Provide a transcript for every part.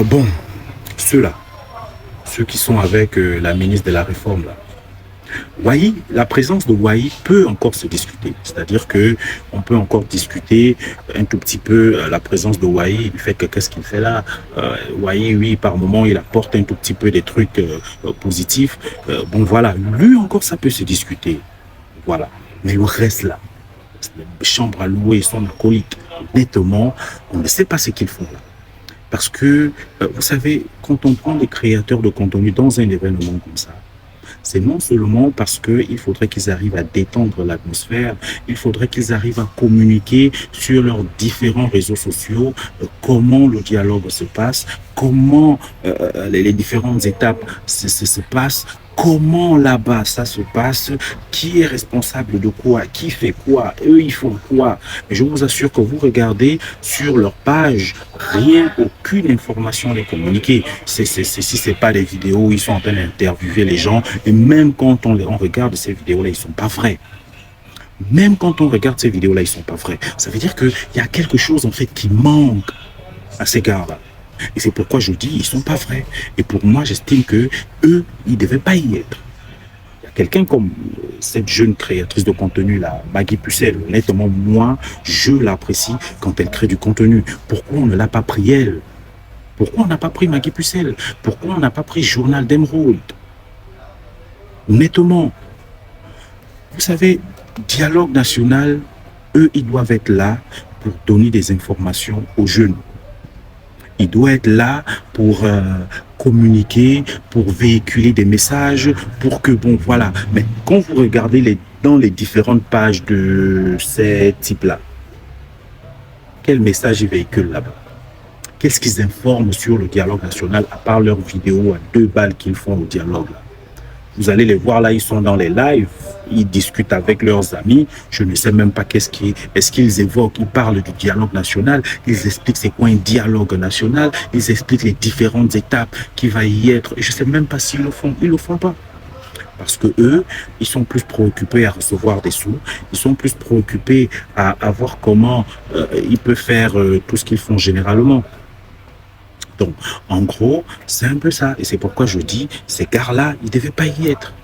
Bon, ceux-là, ceux qui sont avec la ministre de la Réforme, là. Wai, la présence de Wai peut encore se discuter. C'est-à-dire que on peut encore discuter un tout petit peu la présence de Wai, du fait que qu'est-ce qu'il fait là. Wai, oui, par moment, il apporte un tout petit peu des trucs positifs. Bon, voilà, lui encore, ça peut se discuter. Voilà. Mais le reste là, les chambres à louer, son acolyte, honnêtement, on ne sait pas ce qu'ils font là. Parce que, vous savez, quand on prend des créateurs de contenu dans un événement comme ça, c'est non seulement parce qu'il faudrait qu'ils arrivent à détendre l'atmosphère, il faudrait qu'ils arrivent à communiquer sur leurs différents réseaux sociaux, comment le dialogue se passe, comment les différentes étapes se passent, comment là-bas ça se passe, qui est responsable de quoi, qui fait quoi, eux ils font quoi. Mais je vous assure que vous regardez sur leur page, rien, aucune information n'est communiquée. Si c'est pas des vidéos, ils sont en train d'interviewer les gens, et même quand on regarde ces vidéos-là, ils sont pas vrais. Même quand on regarde ces vidéos-là, ils sont pas vrais. Ça veut dire qu'il y a quelque chose en fait qui manque à ces gars-là. Et c'est pourquoi je dis, ils sont pas vrais. Et pour moi, j'estime que eux, ils devaient pas y être. Il y a quelqu'un comme cette jeune créatrice de contenu là, Maggie Pucelle. Honnêtement, moi, je l'apprécie quand elle crée du contenu. Pourquoi on ne l'a pas pris elle? Pourquoi on n'a pas pris Maggie Pucelle? Pourquoi on n'a pas pris Journal d'Emeraude? Honnêtement, vous savez, Dialogue National, eux, ils doivent être là pour donner des informations aux jeunes. Il doit être là pour communiquer, pour véhiculer des messages, pour que, bon, voilà. Mais quand vous regardez dans les différentes pages de ces types-là, quel message ils véhiculent là-bas? Qu'est-ce qu'ils informent sur le dialogue national, à part leurs vidéos à 2 balles qu'ils font au dialogue là? Vous allez les voir là, ils sont dans les lives, ils discutent avec leurs amis. Je ne sais même pas est-ce qu'ils évoquent, ils parlent du dialogue national, ils expliquent c'est quoi un dialogue national, ils expliquent les différentes étapes qui va y être. Je ne sais même pas s'ils le font, ils le font pas. Parce que eux, ils sont plus préoccupés à recevoir des sous, ils sont plus préoccupés à voir comment ils peuvent faire tout ce qu'ils font généralement. Donc, en gros, c'est un peu ça. Et c'est pourquoi je dis, ces gars-là, ils ne devaient pas y être.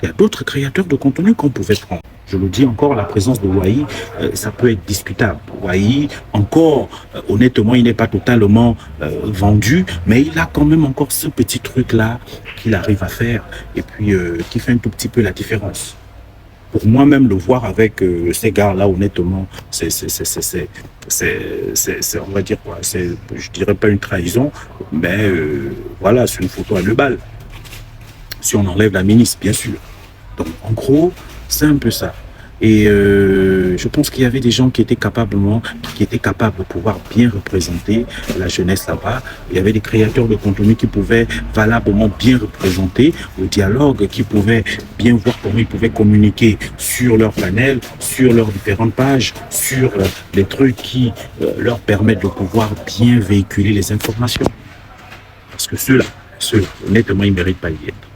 Il y a d'autres créateurs de contenu qu'on pouvait prendre. Je le dis encore, la présence de Wai, ça peut être discutable. Wai, encore, honnêtement, il n'est pas totalement vendu, mais il a quand même encore ce petit truc-là qu'il arrive à faire et puis qui fait un tout petit peu la différence. Pour moi-même, le voir avec ces gars-là, honnêtement, on va dire quoi, je dirais pas une trahison, mais voilà, c'est une photo à 2 balles. Si on enlève la ministre, bien sûr. Donc, en gros, c'est un peu ça. Et je pense qu'il y avait des gens qui étaient capables de pouvoir bien représenter la jeunesse là-bas. Il y avait des créateurs de contenu qui pouvaient valablement bien représenter le dialogue, qui pouvaient bien voir comment ils pouvaient communiquer sur leur panel, sur leurs différentes pages, sur les trucs qui leur permettent de pouvoir bien véhiculer les informations. Parce que ceux-là, honnêtement, ils ne méritent pas y être.